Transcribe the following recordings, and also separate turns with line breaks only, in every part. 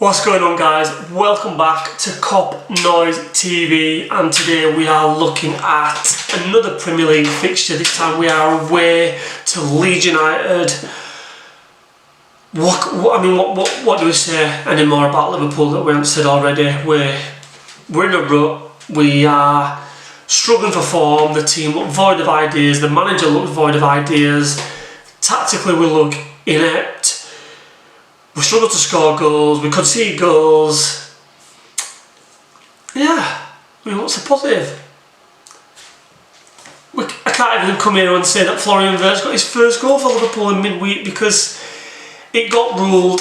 What's going on, guys? Welcome back to Cop Noise TV, and today we are looking at another Premier League fixture. This time we are away to Leeds United. What do we say anymore about Liverpool that we haven't said already? We're in a rut. We are struggling for form. The team look void of ideas. The manager looks void of ideas. Tactically, we look inept. We struggle to score goals, we concede goals. Yeah, what's the positive? I can't even come here and say that Florian Wirtz got his first goal for Liverpool in midweek because it got ruled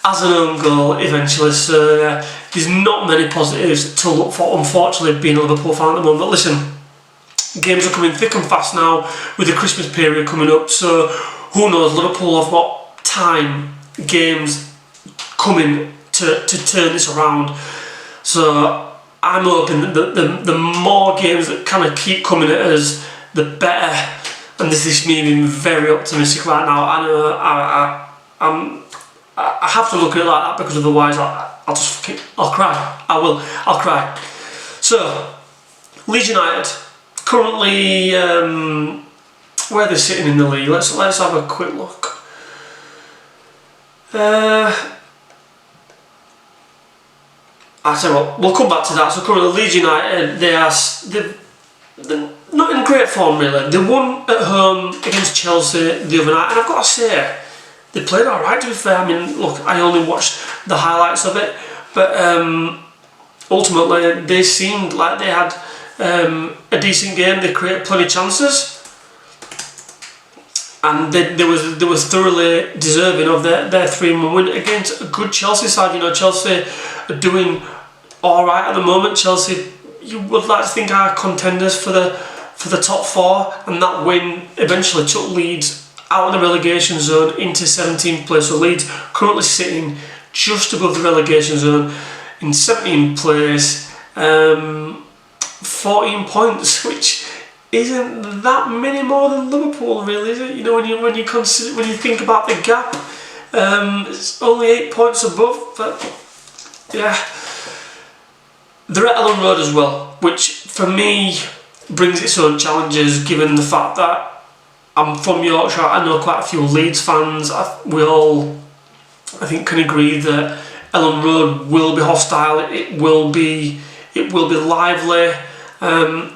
as an own goal eventually. So there's not many positives to look for, unfortunately, being a Liverpool fan at the moment. But listen, games are coming thick and fast now with the Christmas period coming up. So who knows, Liverpool have got time, games coming to turn this around. So I'm hoping that the more games that kind of keep coming at us, the better. And this is me being very optimistic right now. I know I have to look at it like that because otherwise I'll cry. I'll cry. So Leeds United currently where they're sitting in the league. Let's have a quick look. I tell you what, we'll come back to that. So currently Leeds United, they're not in great form really. They won at home against Chelsea the other night, and I've got to say, they played alright, to be fair. I mean, look, I only watched the highlights of it, but ultimately they seemed like they had a decent game. They created plenty of chances, and they was thoroughly deserving of their 3-1 win against a good Chelsea side. You know, Chelsea are doing all right at the moment. Chelsea, you would like to think, are contenders for the top 4, and that win eventually took Leeds out of the relegation zone into 17th place. So Leeds currently sitting just above the relegation zone in 17th place, 14 points, which isn't that many more than Liverpool, really, is it? You know, when you think about the gap, it's only 8 points above. But yeah, they're at Elland Road as well, which for me brings its own challenges, given the fact that I'm from Yorkshire. I know quite a few Leeds fans. We all, I think, can agree that Elland Road will be hostile. It will be lively.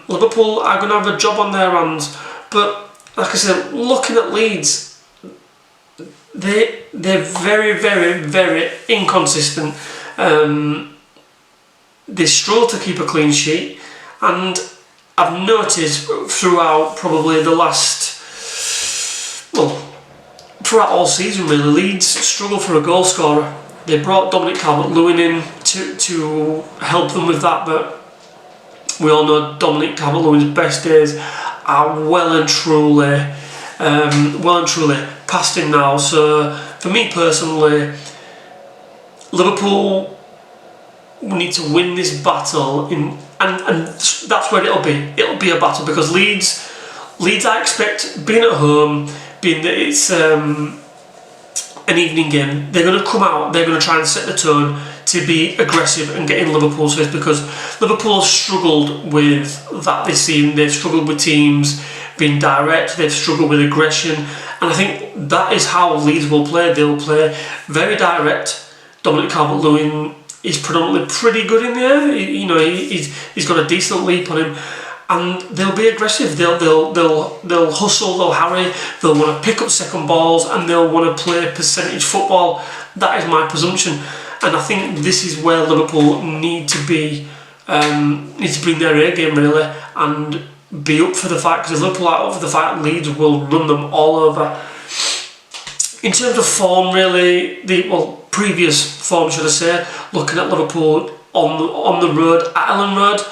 Liverpool are going to have a job on their hands, but like I said, looking at Leeds, they're very, very, very inconsistent. They struggle to keep a clean sheet, and I've noticed throughout probably throughout all season really, Leeds struggle for a goal scorer. They brought Dominic Calvert-Lewin in to help them with that, but we all know Dominic Calvert-Lewin's best days are well and truly past him now. So for me personally, Liverpool need to win this battle and that's where it'll be. It'll be a battle because Leeds I expect, being at home, being that it's an evening game, they're going to come out, they're going to try and set the tone to be aggressive and get in Liverpool's face, because Liverpool have struggled with that this season. They've struggled with teams being direct, they've struggled with aggression, and I think that is how Leeds will play. They'll play very direct. Dominic Calvert-Lewin is predominantly pretty good in the air. He's got a decent leap on him, and they'll be aggressive. They'll hustle, they'll harry, they'll want to pick up second balls, and they'll want to play percentage football. That is my presumption. And I think this is where Liverpool need to bring their A game really and be up for the fight, because if Liverpool are up for the fight, Leeds will run them all over. In terms of form, really, previous form, should I say, looking at Liverpool on the road at Elland Road,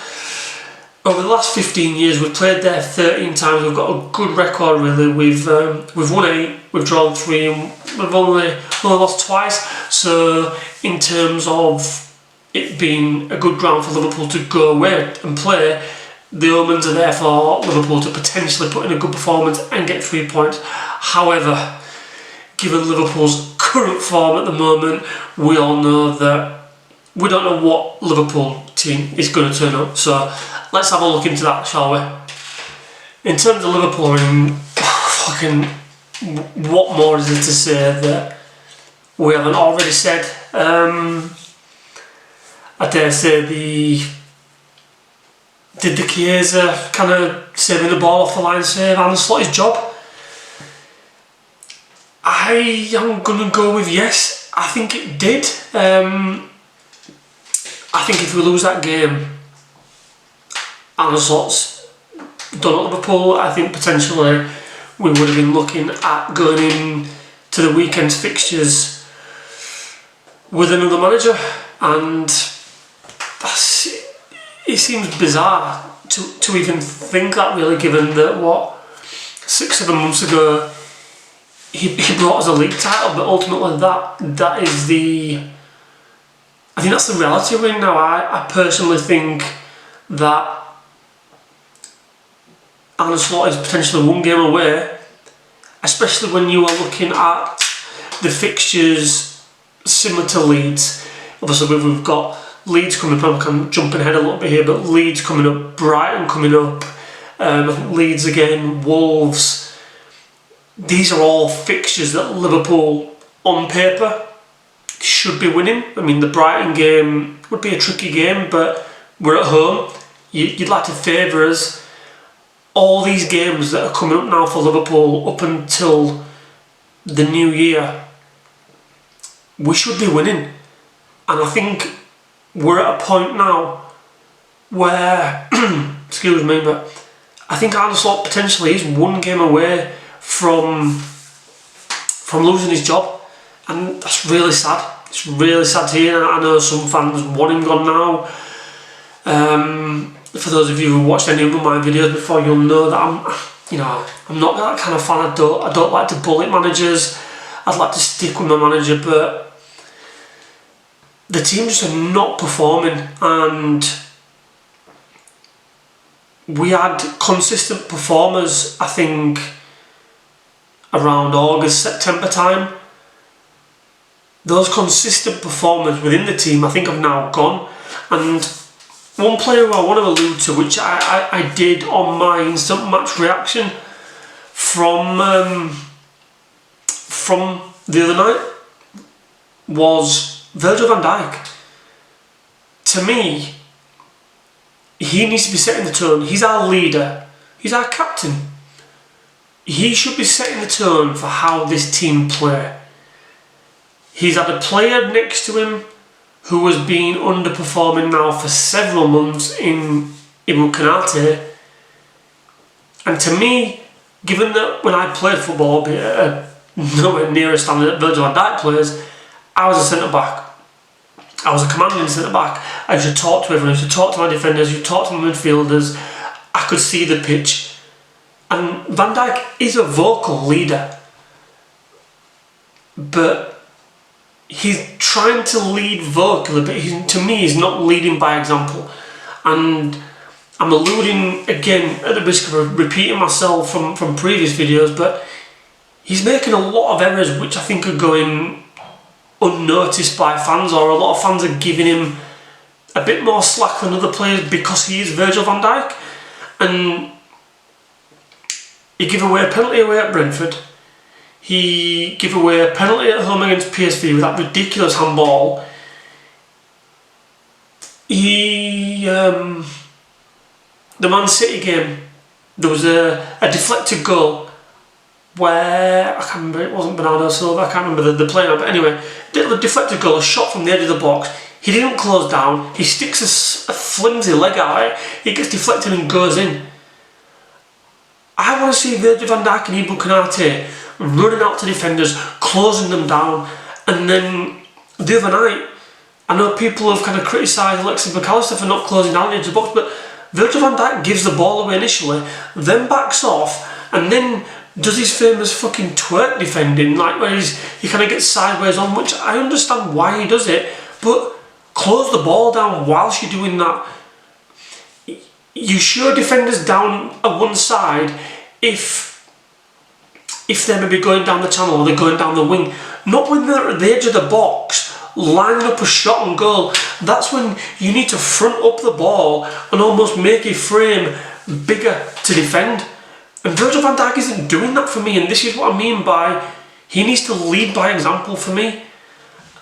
over the last 15 years we've played there 13 times. We've got a good record really. We've won 8, we've drawn 3, and we've only lost twice. So in terms of it being a good ground for Liverpool to go away and play, the omens are there for Liverpool to potentially put in a good performance and get 3 points. However, given Liverpool's current form at the moment, we all know that we don't know what Liverpool team is going to turn up. So let's have a look into that, shall we? In terms of Liverpool, I mean, fucking, what more is there to say that we haven't already said? I dare say did the Chiesa kind of saving the ball off the line save Arne Slot's job? I am going to go with yes. I think it did. I think if we lose that game, Arne Slot's done at Liverpool. I think potentially we would have been looking at going in to the weekend's fixtures with another manager, and it seems bizarre to even think that, really, given that 6-7 months ago he brought us a league title, but ultimately that is I think that's the reality we're in now. I personally think that Arne Slot is potentially one game away, especially when you are looking at the fixtures similar to Leeds. Obviously we've got Leeds coming up, I'm kind of jumping ahead a little bit here, but Leeds coming up, Brighton coming up, Leeds again, Wolves. These are all fixtures that Liverpool, on paper, should be winning. I mean, the Brighton game would be a tricky game, but we're at home. You'd like to favour us. All these games that are coming up now for Liverpool up until the new year, we should be winning. And I think we're at a point now where, excuse me, but I think Arne Slot potentially is one game away from losing his job, and that's really sad. It's really sad to hear. I know some fans want him gone now. For those of you who watched any of my videos before, you'll know that I'm not that kind of fan. I don't like to bullet managers. I'd like to stick with my manager, but the team just are not performing, and we had consistent performers, I think, around August, September time. Those consistent performers within the team, I think, have now gone. And one player who I want to allude to, which I did on my instant match reaction from the other night, was Virgil van Dijk. To me, he needs to be setting the tone. He's our leader. He's our captain. He should be setting the tone for how this team play. He's had a player next to him who has been underperforming now for several months in Konate. And to me, given that when I played football, albeit at nowhere near a standard that Virgil van Dijk plays, I was a centre-back. I was a commanding centre-back. I used to talk to everyone, I used to talk to my defenders, I used to talk to my midfielders. I could see the pitch. And Van Dijk is a vocal leader, but he's trying to lead vocally, but to me he's not leading by example. And I'm alluding again, at the risk of repeating myself from previous videos, but he's making a lot of errors which I think are going unnoticed by fans, or a lot of fans are giving him a bit more slack than other players because he is Virgil van Dijk. And he gave away a penalty away at Brentford. He gave away a penalty at home against PSV with that ridiculous handball. The Man City game, there was a deflected goal where, I can't remember, it wasn't Bernardo Silva, I can't remember the player, but anyway, the deflected goal, a shot from the edge of the box. He didn't close down, he sticks a flimsy leg out, it gets deflected and goes in. I want to see Virgil van Dijk and Konate running out to defenders, closing them down. And then the other night, I know people have kind of criticised Alexis McAllister for not closing down the edge of the box, but Virgil van Dijk gives the ball away initially, then backs off, and then does his famous fucking twerk defending, like where he kind of gets sideways on, which I understand why he does it, but close the ball down whilst you're doing that. You show defenders down at one side if they're maybe going down the channel or they're going down the wing. not when they're at the edge of the box, lining up a shot on goal. That's when you need to front up the ball and almost make your frame bigger to defend. And Virgil van Dijk isn't doing that for me, and this is what I mean by he needs to lead by example for me.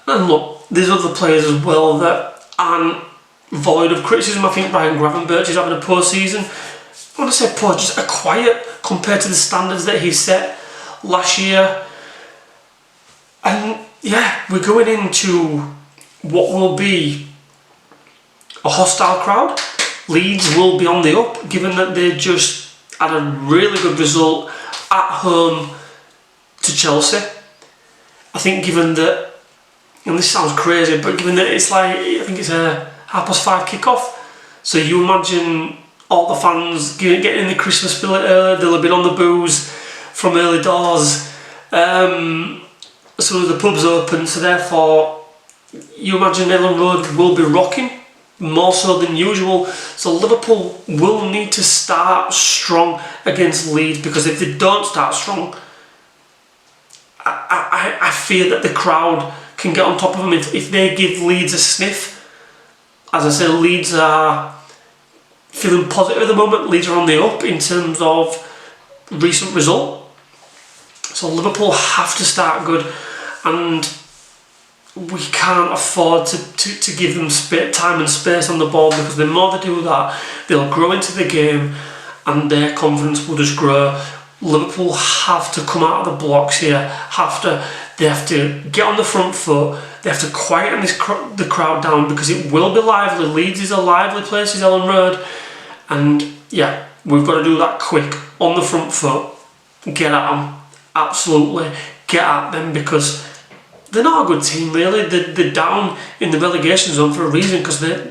And look, there's other players as well that aren't void of criticism. I think Ryan Gravenberch is having a poor season. I want to say poor, just a quiet compared to the standards that he set last year. And yeah, we're going into what will be a hostile crowd. Leeds will be on the up, given that they just had a really good result at home to Chelsea. I think given that, and this sounds crazy, but given that it's like, I think it's a 5:30 kickoff, so you imagine all the fans getting in the Christmas spirit early, they'll have been on the booze from early doors, so the pub's open, so therefore you imagine Elland Road will be rocking more so than usual. So Liverpool will need to start strong against Leeds, because if they don't start strong, I fear that the crowd can get on top of them if they give Leeds a sniff. As I said, Leeds are feeling positive at the moment. Leeds are on the up in terms of recent result. So Liverpool have to start good, and we can't afford to give them time and space on the ball, because the more they do that, they'll grow into the game and their confidence will just grow. Liverpool have to come out of the blocks here. They have to get on the front foot. They have to quieten the crowd down, because it will be lively. Leeds is a lively place, is Elland Road, and yeah, we've got to do that quick on the front foot. Get at them, absolutely get at them, because they're not a good team really. They're down in the relegation zone for a reason, because they're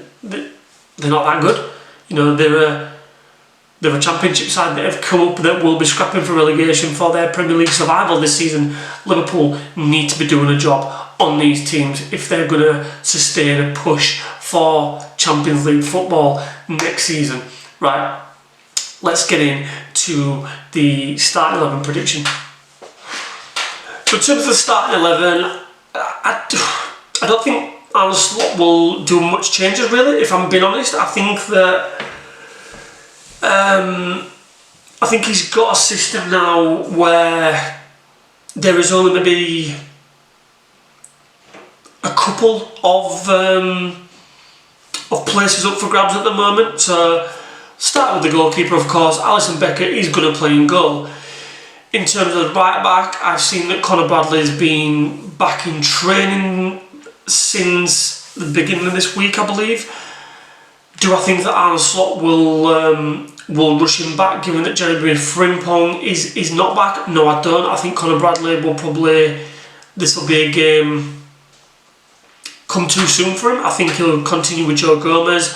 not that good. You know, they're a championship side that have come up that will be scrapping for relegation for their Premier League survival this season. Liverpool need to be doing a job on these teams if they're going to sustain a push for Champions League football next season. Right, let's get into the starting 11 prediction. So in terms of the starting 11, I don't think Arne Slot will do much changes really, if I'm being honest. I think that I think he's got a system now where there is only maybe a couple of places up for grabs at the moment. So start with the goalkeeper, of course. Alisson Becker is going to play in goal. In terms of right back, I've seen that Conor Bradley has been back in training since the beginning of this week, I believe. Do I think that Arne Slot will rush him back, given that Jeremy Frimpong is not back? No, I don't. I think Conor Bradley will probably, this will be a game come too soon for him. I think he'll continue with Joe Gomez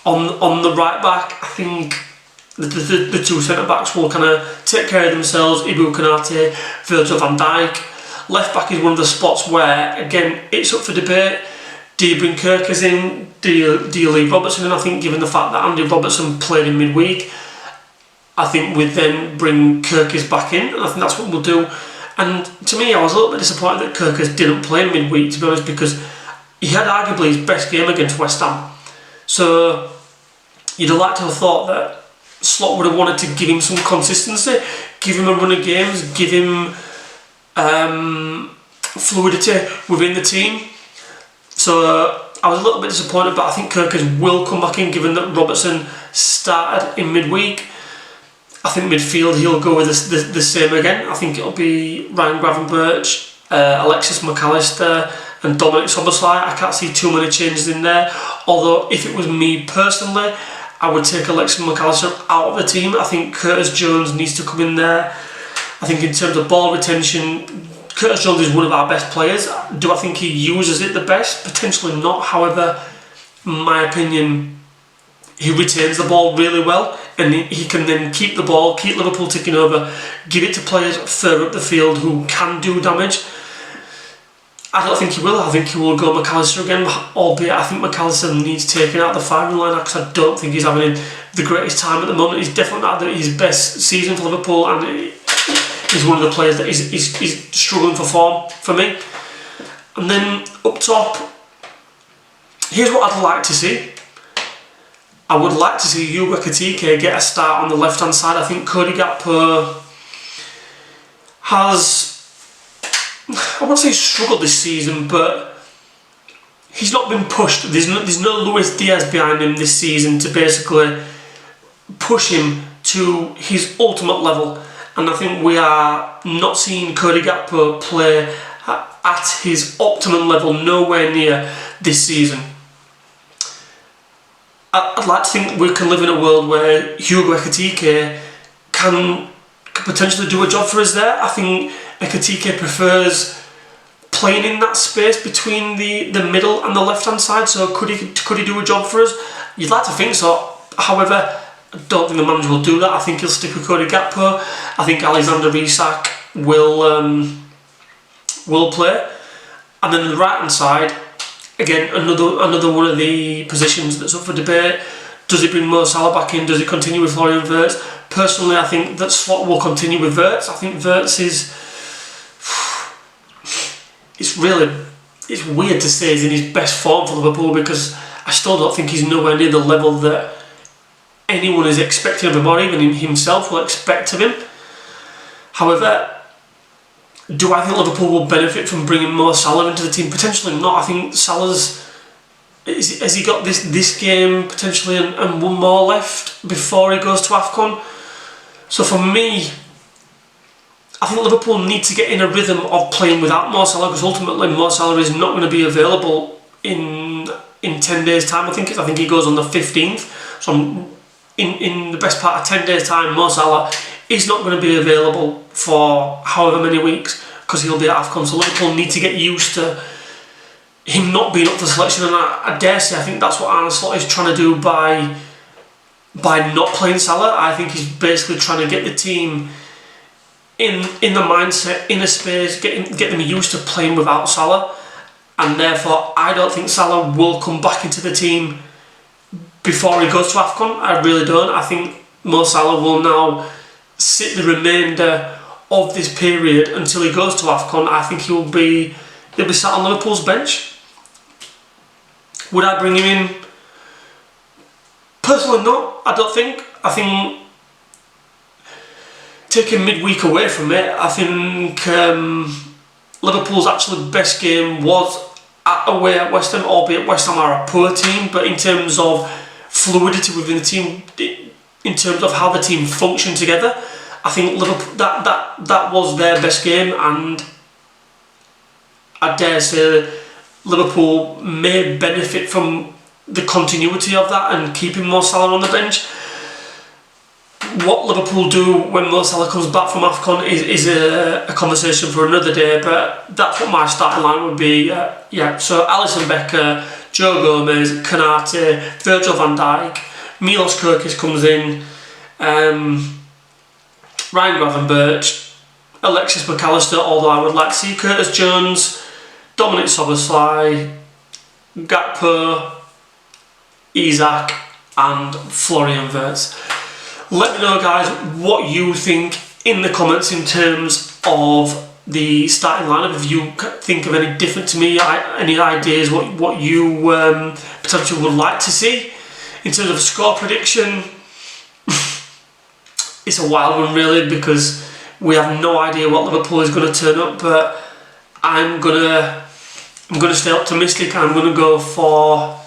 on the right back. I think the two centre backs will kind of take care of themselves. Ibu Konate, Virgil van Dijk. Left back is one of the spots where, again, it's up for debate. Do you bring Kirkers in? Do you leave Robertson in? I think given the fact that Andy Robertson played in midweek, I think we'd then bring Kirkers back in, and I think that's what we'll do. And to me, I was a little bit disappointed that Kirkers didn't play in midweek, to be honest, because he had arguably his best game against West Ham. So you'd have liked to have thought that Slot would have wanted to give him some consistency, give him a run of games, give him fluidity within the team. So I was a little bit disappointed, but I think Kirkers will come back in, given that Robertson started in midweek. I think midfield he'll go with the same again. I think it'll be Ryan Gravenberch, Alexis McAllister and Dominic Szoboszlai. I can't see too many changes in there, although if it was me personally, I would take Alexis McAllister out of the team. I think Curtis Jones needs to come in there. I think in terms of ball retention, Curtis Jones is one of our best players. Do I think he uses it the best? Potentially not. However, in my opinion, he retains the ball really well, and he can then keep the ball, keep Liverpool ticking over, give it to players further up the field who can do damage. I don't think he will. I think he will go McAllister again, albeit I think McAllister needs taken out of the firing line, because I don't think he's having the greatest time at the moment. He's definitely not his best season for Liverpool, and is one of the players that is struggling for form for me. And then up top, here's what I'd like to see. I would like to see YNWA Katike get a start on the left hand side. I think Cody Gakpo has, I won't say struggled this season, but he's not been pushed. There's no Luis Diaz behind him this season to basically push him to his ultimate level. And I think we are not seeing Cody Gakpo play at his optimum level, nowhere near this season. I'd like to think we can live in a world where YNWA Katike can potentially do a job for us there. I think Katike prefers playing in that space between the middle and the left hand side, so could he do a job for us? You'd like to think so. However, I don't think the manager will do that. I think he'll stick with Cody Gakpo. I think Alexander-Arnold will play. And then on the right hand side, again, another one of the positions that's up for debate. Does he bring Mo Salah back in? Does he continue with Florian Wirtz? Personally, I think that slot will continue with Wirtz. I think Wirtz is... It's weird to say he's in his best form for Liverpool, because I still don't think he's nowhere near the level that anyone is expecting of him, or even himself will expect of him. However, do I think Liverpool will benefit from bringing Mo Salah into the team? Potentially not. I think Salah's... Has he got this game potentially and one more left before he goes to AFCON? So for me, I think Liverpool need to get in a rhythm of playing without Mo Salah, because ultimately Mo Salah is not going to be available in 10 days' time. I think he goes on the 15th. So in the best part of 10 days' time, Mo Salah is not going to be available for however many weeks, because he'll be at AFCON. So Liverpool need to get used to him not being up for selection, and I dare say I think that's what Arne is trying to do by not playing Salah. I think he's basically trying to get the team in the mindset, in a space, get them used to playing without Salah, and therefore I don't think Salah will come back into the team before he goes to AFCON. I really don't. I think Mo Salah will now sit the remainder of this period until he goes to AFCON. I think he'll be sat on Liverpool's bench. Would I bring him in? Personally, no. I don't think. I think taking midweek away from it, I think Liverpool's actually best game was away at West Ham, albeit West Ham are a poor team, but in terms of fluidity within the team, in terms of how the team functioned together, I think Liverpool, that was their best game, and I dare say Liverpool may benefit from the continuity of that and keeping Mo Salah on the bench. What Liverpool do when Mo Salah comes back from AFCON is a conversation for another day, but that's what my starting line would be. So Alisson Becker, Joe Gomez, Konate, Virgil van Dijk, Milos Kerkis comes in, Ryan Gravenberch, Alexis McAllister, although I would like to see Curtis Jones, Dominic Szoboszlai, Gakpo, Isak and Florian Wirtz. Let me know, guys, what you think in the comments in terms of the starting lineup. If you think of any different to me, any ideas what you potentially would like to see. In terms of score prediction, it's a wild one really, because we have no idea what Liverpool is going to turn up, but I'm gonna stay optimistic. I'm gonna go for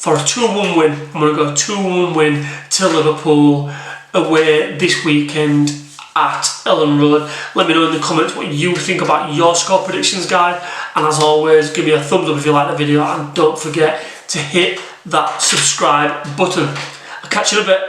a 2-1 win. I'm gonna go 2-1 win to Liverpool away this weekend at Elland Road. Let me know in the comments what you think about your score predictions, guys. And as always, give me a thumbs up if you like the video, and don't forget to hit that subscribe button. I'll catch you in a bit.